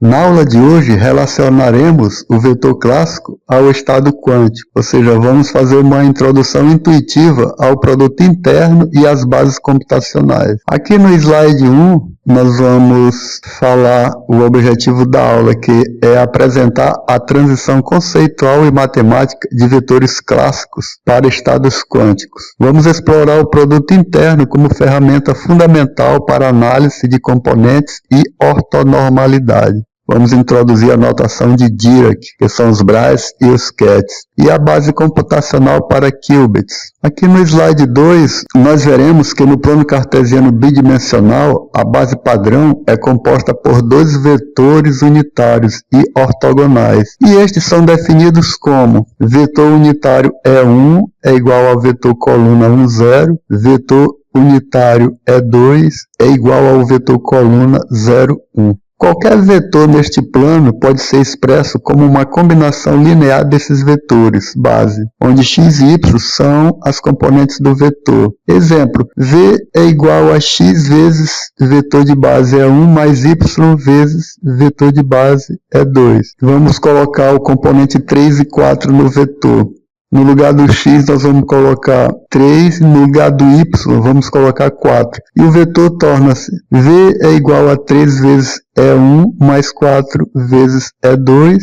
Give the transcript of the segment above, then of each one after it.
Na aula de hoje, relacionaremos o vetor clássico ao estado quântico, ou seja, vamos fazer uma introdução intuitiva ao produto interno e às bases computacionais. Aqui no slide 1, nós vamos falar o objetivo da aula, que é apresentar a transição conceitual e matemática de vetores clássicos para estados quânticos. Vamos explorar o produto interno como ferramenta fundamental para análise de componentes e ortonormalidade. Vamos introduzir a notação de Dirac, que são os Bras e os Kets, e a base computacional para qubits. Aqui no slide 2, nós veremos que no plano cartesiano bidimensional, a base padrão é composta por dois vetores unitários e ortogonais. E estes são definidos como vetor unitário E1 é igual ao vetor coluna 1, 0, vetor unitário E2 é igual ao vetor coluna 0, 1. Qualquer vetor neste plano pode ser expresso como uma combinação linear desses vetores base, onde x e y são as componentes do vetor. Exemplo, v é igual a x vezes vetor de base E1 mais y vezes vetor de base E2. Vamos colocar o componente 3 e 4 no vetor. No lugar do x, nós vamos colocar 3, no lugar do y, vamos colocar 4. E o vetor torna-se v é igual a 3 vezes E1 mais 4 vezes E2.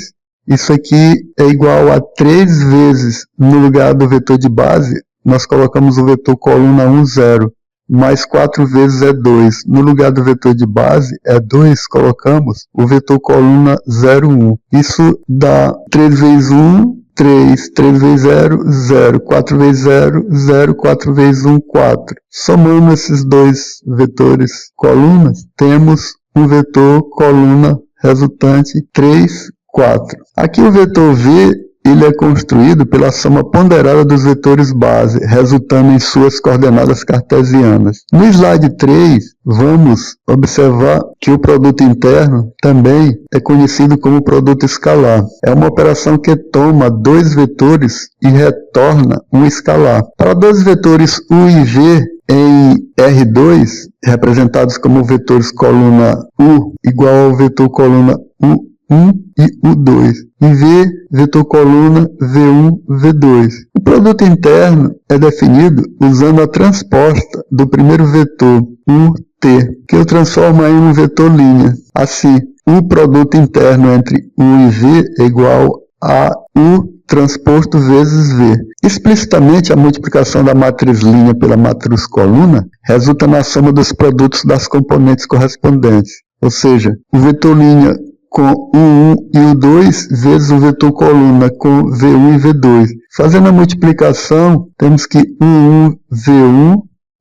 Isso aqui é igual a 3 vezes, no lugar do vetor de base, nós colocamos o vetor coluna 1, 0, mais 4 vezes E2. No lugar do vetor de base, E2, colocamos o vetor coluna 0, 1. Isso dá 3 vezes 1, 3, 3 vezes 0, 0, 4 vezes 0, 0, 4 vezes 1, 4. Somando esses dois vetores colunas, temos um vetor coluna resultante 3, 4. Aqui o vetor V ele é construído pela soma ponderada dos vetores base, resultando em suas coordenadas cartesianas. No slide 3, vamos observar que o produto interno também é conhecido como produto escalar. É uma operação que toma dois vetores e retorna um escalar. Para dois vetores U e V em R2, representados como vetores coluna U igual ao vetor coluna U1 e U2, e V, vetor coluna V1, V2. O produto interno é definido usando a transposta do primeiro vetor, UT, que eu transformo em um vetor linha. Assim, o produto interno entre U e V é igual a U transposto vezes V. Explicitamente, a multiplicação da matriz linha pela matriz coluna resulta na soma dos produtos das componentes correspondentes. Ou seja, o vetor linha com U1 e U2 vezes o vetor coluna com V1 e V2. Fazendo a multiplicação, temos que U1 V1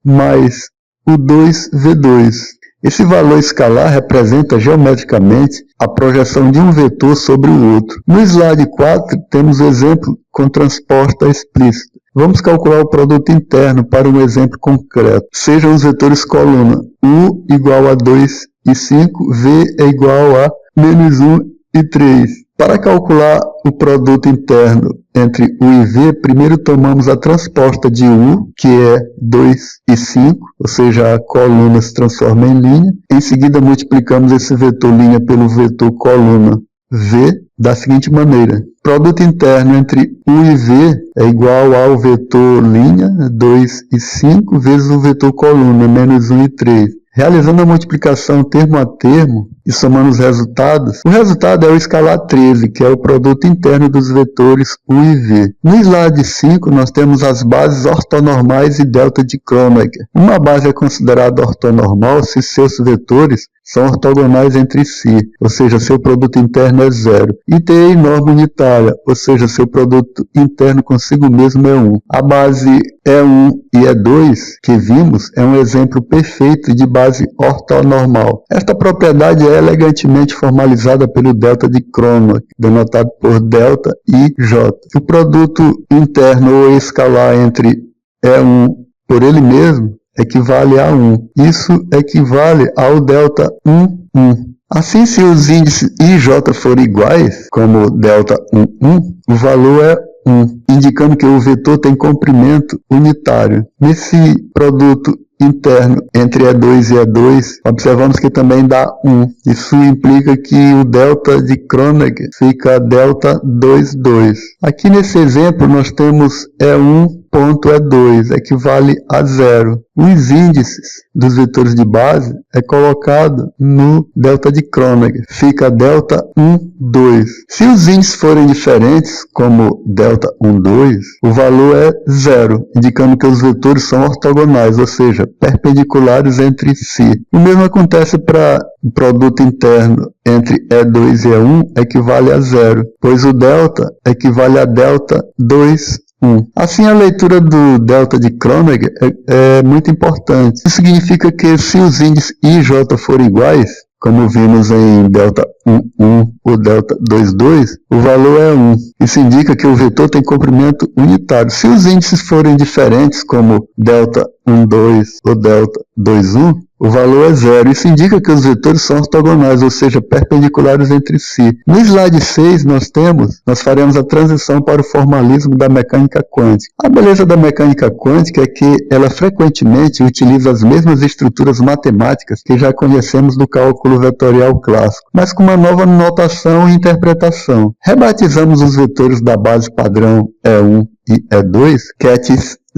mais U2 V2. Esse valor escalar representa geometricamente a projeção de um vetor sobre o outro. No slide 4, temos o exemplo com transposta explícita. Vamos calcular o produto interno para um exemplo concreto. Sejam os vetores coluna U igual a 2 e 5, V é igual a menos 1 e 3. Para calcular o produto interno entre U e V, primeiro tomamos a transposta de U, que é 2 e 5, ou seja, a coluna se transforma em linha. Em seguida, multiplicamos esse vetor linha pelo vetor coluna V da seguinte maneira. Produto interno entre U e V é igual ao vetor linha, 2 e 5, vezes o vetor coluna, menos 1 e 3. Realizando a multiplicação termo a termo e somando os resultados, o resultado é o escalar 13, que é o produto interno dos vetores U e V. No slide 5, nós temos as bases ortonormais e delta de Kronecker. Uma base é considerada ortonormal se seus vetores são ortogonais entre si, ou seja, seu produto interno é 0. E tem norma unitária, ou seja, seu produto interno consigo mesmo é 1. A base E1 e E2 que vimos é um exemplo perfeito de base ortonormal. Esta propriedade é elegantemente formalizada pelo delta de Kronecker, denotado por delta e J. O produto interno ou escalar entre E1 por ele mesmo equivale a 1. Isso equivale ao delta 1, 1. Assim, se os índices I e J forem iguais, como delta 1, 1, o valor é 1, indicando que o vetor tem comprimento unitário. Nesse produto interno entre E2 e E2, observamos que também dá 1. Isso implica que o delta de Kronecker fica delta 2, 2. Aqui nesse exemplo nós temos E1.E2, equivale a 0. Os índices dos vetores de base é colocado no delta de Kronecker, fica delta 1, 2. Se os índices forem diferentes, como delta 1, 2, o valor é 0, indicando que os vetores são ortogonais, ou seja, perpendiculares entre si. O mesmo acontece para o produto interno entre E2 e E1, equivale a 0, pois o delta equivale a delta 2, 1. Assim, a leitura do delta de Kronecker é muito importante. Isso significa que se os índices I e J forem iguais, como vimos em delta 1, 1 ou delta 2, 2, o valor é 1. Isso indica que o vetor tem comprimento unitário. Se os índices forem diferentes, como delta 1, 2 ou delta 2, 1, o valor é 0. Isso indica que os vetores são ortogonais, ou seja, perpendiculares entre si. No slide 6, nós faremos a transição para o formalismo da mecânica quântica. A beleza da mecânica quântica é que ela frequentemente utiliza as mesmas estruturas matemáticas que já conhecemos do cálculo vetorial clássico, mas com uma nova notação e interpretação. Rebatizamos os vetores da base padrão E1 e E2, ket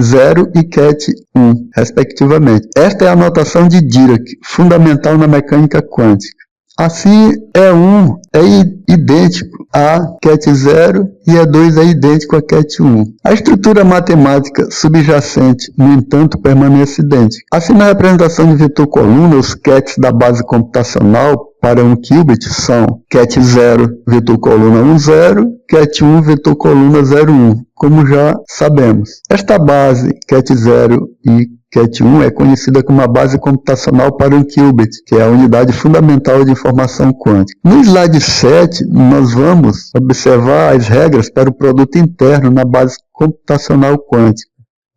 0 e ket 1, respectivamente. Esta é a notação de Dirac, fundamental na mecânica quântica. Assim, E1 é idêntico a ket 0 e E2 é idêntico a ket 1. A estrutura matemática subjacente, no entanto, permanece idêntica. Assim, na representação de vetor coluna, os kets da base computacional para um qubit são ket 0, vetor coluna 1, 0, ket 1, vetor coluna 0, 1, como já sabemos. Esta base, ket 0 e ket 1, é conhecida como a base computacional para um qubit, que é a unidade fundamental de informação quântica. No slide 7, nós vamos observar as regras para o produto interno na base computacional quântica.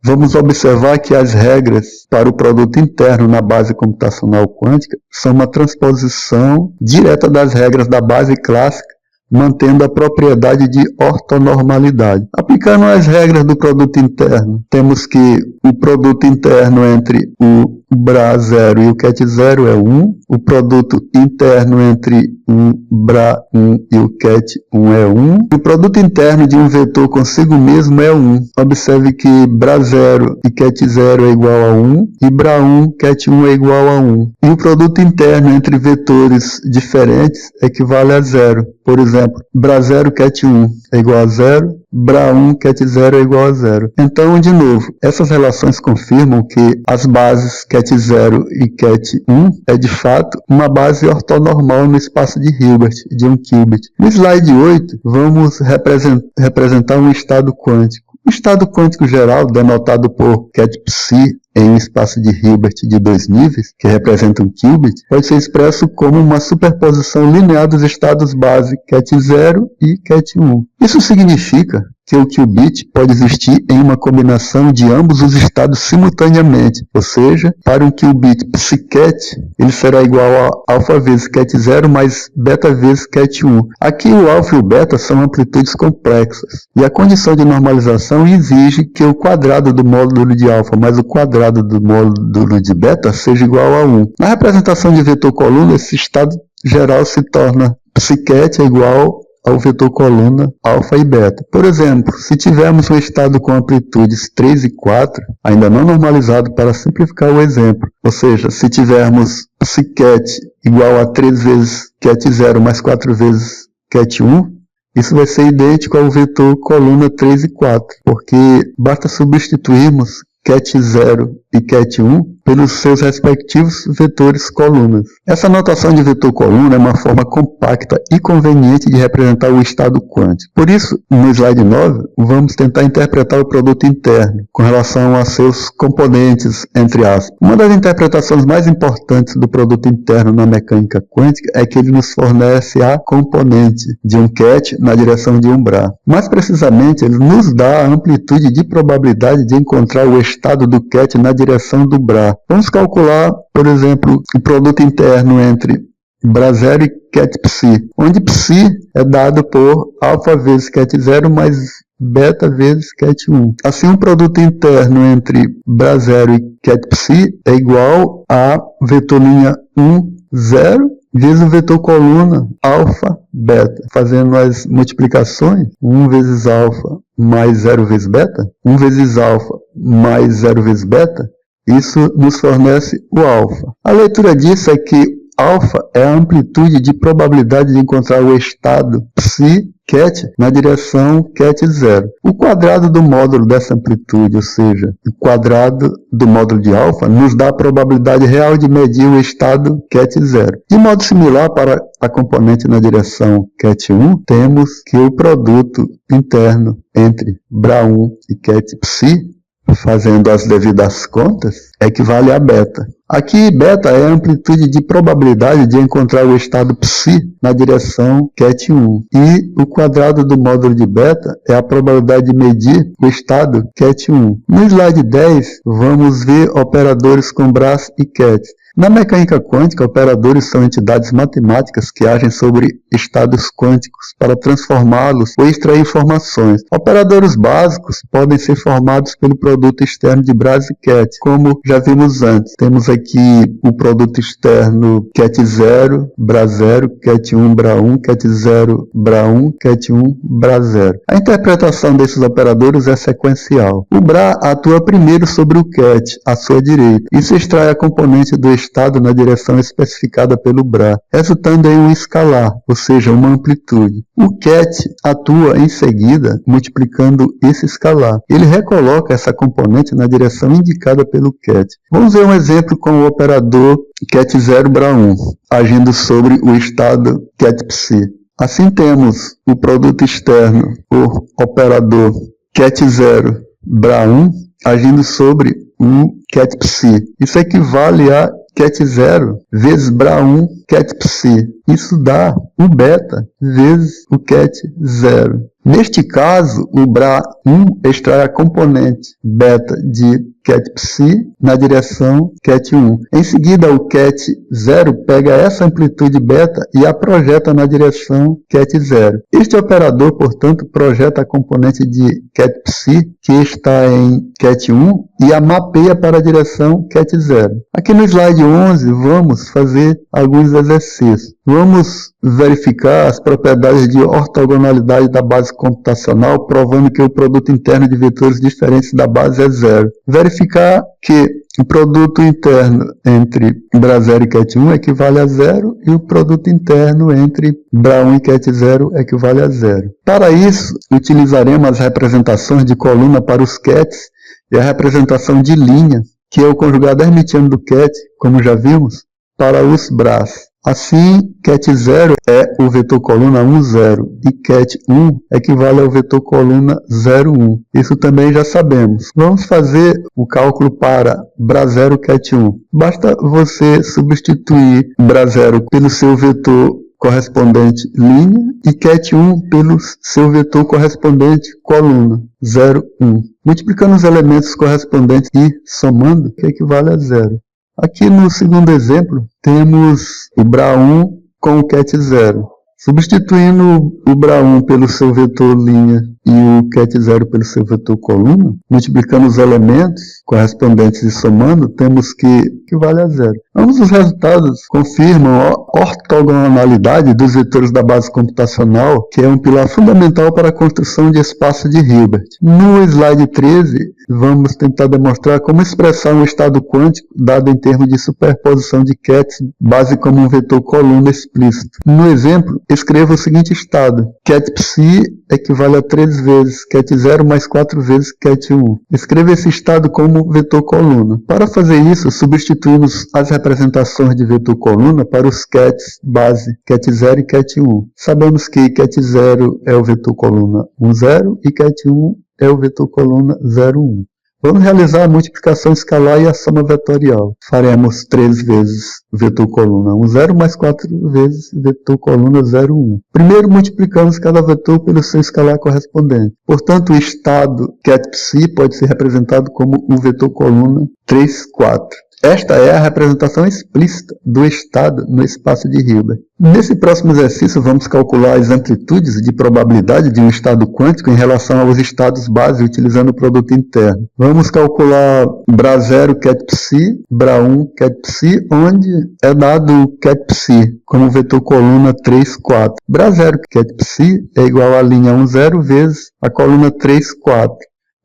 Vamos observar que as regras para o produto interno na base computacional quântica são uma transposição direta das regras da base clássica, mantendo a propriedade de ortonormalidade. Aplicando as regras do produto interno, temos que o produto interno entre o Bra0 e o ket0 é 1, o produto interno entre o Bra1 e o ket1 é 1, e o produto interno de um vetor consigo mesmo é 1. Observe que Bra0 e ket0 é igual a 1, e Bra1, ket1 é igual a 1. E o produto interno entre vetores diferentes equivale a 0. Por exemplo, Bra0, ket1 é igual a 0, Bra1, ket0 é igual a 0. Então, de novo, essas relações confirmam que as bases ket0 e ket1 é de fato uma base ortonormal no espaço de Hilbert, de um qubit. No slide 8, vamos representar um estado quântico. O estado quântico geral, denotado por ket-psi em um espaço de Hilbert de 2 níveis, que representa um qubit, pode ser expresso como uma superposição linear dos estados base ket0 e ket1. Isso significa que o qubit pode existir em uma combinação de ambos os estados simultaneamente, ou seja, para um qubit psi-ket, ele será igual a alfa vezes ket0 mais beta vezes ket1. Aqui o alfa e o beta são amplitudes complexas, e a condição de normalização exige que o quadrado do módulo de alfa mais o quadrado do módulo de beta seja igual a 1. Na representação de vetor coluna, esse estado geral se torna psi-ket é igual ao vetor coluna alfa e beta. Por exemplo, se tivermos um estado com amplitudes 3 e 4, ainda não normalizado para simplificar o exemplo, ou seja, se tivermos psi-ket igual a 3 vezes ket0 mais 4 vezes ket1, isso vai ser idêntico ao vetor coluna 3 e 4, porque basta substituirmos ket0 e ket1 pelos seus respectivos vetores colunas. Essa notação de vetor coluna é uma forma compacta e conveniente de representar o estado quântico. Por isso, no slide 9, vamos tentar interpretar o produto interno com relação a seus componentes, entre aspas. Uma das interpretações mais importantes do produto interno na mecânica quântica é que ele nos fornece a componente de um ket na direção de um Bra. Mais precisamente, ele nos dá a amplitude de probabilidade de encontrar o estado do ket na direção do Bra. Vamos calcular, por exemplo, o produto interno entre Bra0 e ket-psi, onde psi é dado por alfa vezes ket0 mais beta vezes ket1. Assim, o produto interno entre Bra0 e ket_psi é igual a vetor linha 1, 0, vezes o vetor coluna alfa, beta. Fazendo as multiplicações, 1 vezes alfa mais 0 vezes beta, 1 vezes alfa mais 0 vezes beta, isso nos fornece o alfa. A leitura disso é que alfa é a amplitude de probabilidade de encontrar o estado psi ket na direção ket0. O quadrado do módulo dessa amplitude, ou seja, o quadrado do módulo de alfa, nos dá a probabilidade real de medir o estado ket0. De modo similar, para a componente na direção ket1, temos que o produto interno entre Bra1 e ket_psi, fazendo as devidas contas, equivale a beta. Aqui, beta é a amplitude de probabilidade de encontrar o estado psi na direção ket1. E o quadrado do módulo de beta é a probabilidade de medir o estado ket1. No slide 10, vamos ver operadores com Bras e ket. Na mecânica quântica, operadores são entidades matemáticas que agem sobre estados quânticos para transformá-los ou extrair informações. Operadores básicos podem ser formados pelo produto externo de Bras e ket, como já vimos antes. Temos aqui o produto externo ket0, Bra0, ket1, Bra1, ket0, Bra1, ket1, Bra0. A interpretação desses operadores é sequencial. O Bra atua primeiro sobre o ket, à sua direita, e se extrai a componente do estado na direção especificada pelo Bra, resultando em um escalar, ou seja, uma amplitude. O ket atua em seguida, multiplicando esse escalar. Ele recoloca essa componente na direção indicada pelo ket. Vamos ver um exemplo com o operador ket0 Bra1, agindo sobre o estado ket_psi. Assim temos o produto externo, o operador ket0 Bra1, agindo sobre o ket_psi. Isso equivale a ket0 vezes Bra1 ket_psi. Isso dá o beta vezes o ket0. Neste caso, o Bra1 extrai a componente beta de ket_psi na direção ket1. Em seguida, o ket0 pega essa amplitude beta e a projeta na direção ket0. Este operador, portanto, projeta a componente de ket_psi que está em ket1 e a mapeia para a direção ket0. Aqui no slide 11, vamos fazer alguns exercícios. Vamos verificar as propriedades de ortogonalidade da base computacional, provando que o produto interno de vetores diferentes da base é zero. Verificar que o produto interno entre Bra0 e ket1 equivale a zero e o produto interno entre Bra1 e ket0 equivale a zero. Para isso, utilizaremos as representações de coluna para os kets e a representação de linha, que é o conjugado hermitiano do ket, como já vimos, para os Bras. Assim, ket0 é o vetor coluna 1, 0 e ket1 equivale ao vetor coluna 0, 1. Isso também já sabemos. Vamos fazer o cálculo para Bra0 ket1. Basta você substituir Bra0 pelo seu vetor correspondente linha e ket1 pelo seu vetor correspondente coluna 0, 1. Multiplicando os elementos correspondentes e somando, que equivale a 0. Aqui no segundo exemplo, temos o Bra1 com o ket0. Substituindo o Bra1 pelo seu vetor linha e o ket0 pelo seu vetor coluna, multiplicando os elementos correspondentes e somando, temos que equivale a zero. Ambos os resultados confirmam a ortogonalidade dos vetores da base computacional, que é um pilar fundamental para a construção de espaço de Hilbert. No slide 13, vamos tentar demonstrar como expressar um estado quântico dado em termos de superposição de kets, base como um vetor coluna explícito. No exemplo, escreva o seguinte estado: ket_psi equivale a 3 vezes ket0 mais 4 vezes ket1. Escreva esse estado como vetor coluna. Para fazer isso, substituímos as representações de vetor coluna para os kets base ket0 e ket1. Sabemos que ket0 é o vetor coluna 1, 0 e ket1 é o vetor coluna 0, 1. Vamos realizar a multiplicação escalar e a soma vetorial. Faremos 3 vezes vetor coluna 1, 0 mais 4 vezes vetor coluna 0, 1. Primeiro multiplicamos cada vetor pelo seu escalar correspondente. Portanto, o estado ket_psi pode ser representado como o vetor coluna 3, 4. Esta é a representação explícita do estado no espaço de Hilbert. Nesse próximo exercício, vamos calcular as amplitudes de probabilidade de um estado quântico em relação aos estados base utilizando o produto interno. Vamos calcular BRA0 ket psi, BRA1 ket psi, onde é dado ket psi como vetor coluna 3, 4. BRA0 ket psi é igual à linha 1, 0 vezes a coluna 3, 4.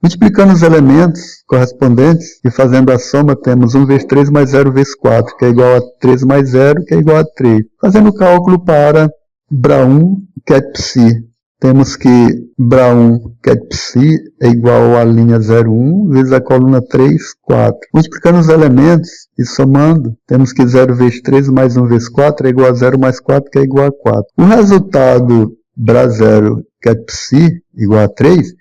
Multiplicando os elementos correspondentes e fazendo a soma, temos 1 vezes 3 mais 0 vezes 4, que é igual a 3 mais 0, que é igual a 3. Fazendo o cálculo para BRA1 ket psi, temos que BRA1 ket psi é igual à linha 0,1 vezes a coluna 3, 4. Multiplicando os elementos e somando, temos que 0 vezes 3 mais 1 vezes 4 é igual a 0 mais 4, que é igual a 4. O resultado BRA0 ket psi igual a 3,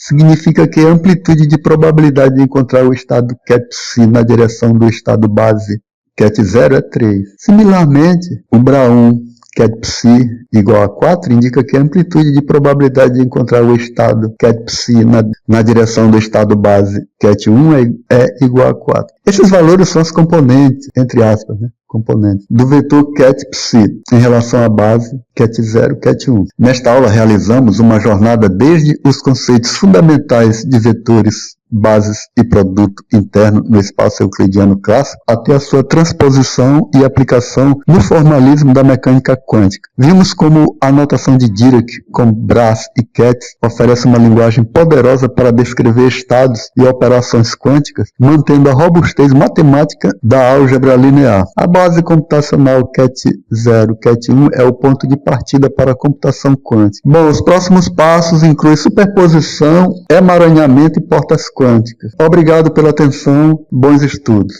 significa que a amplitude de probabilidade de encontrar o estado ket psi na direção do estado base ket 0 é 3. Similarmente, o BRA1 ket psi igual a 4 indica que a amplitude de probabilidade de encontrar o estado ket psi na direção do estado base ket 1 é igual a 4. Esses valores são os componentes, entre aspas, componentes do vetor ket psi em relação à base ket 0, ket 1. Nesta aula realizamos uma jornada desde os conceitos fundamentais de vetores, bases e produto interno no espaço euclidiano clássico até a sua transposição e aplicação no formalismo da mecânica quântica. Vimos como a notação de Dirac com BRAs e kets oferece uma linguagem poderosa para descrever estados e operações quânticas, mantendo a robustez matemática da álgebra linear. A base computacional ket 0, ket 1 é o ponto de partida para a computação quântica. Bom, os próximos passos incluem superposição, emaranhamento e portas quânticas. Obrigado pela atenção, bons estudos.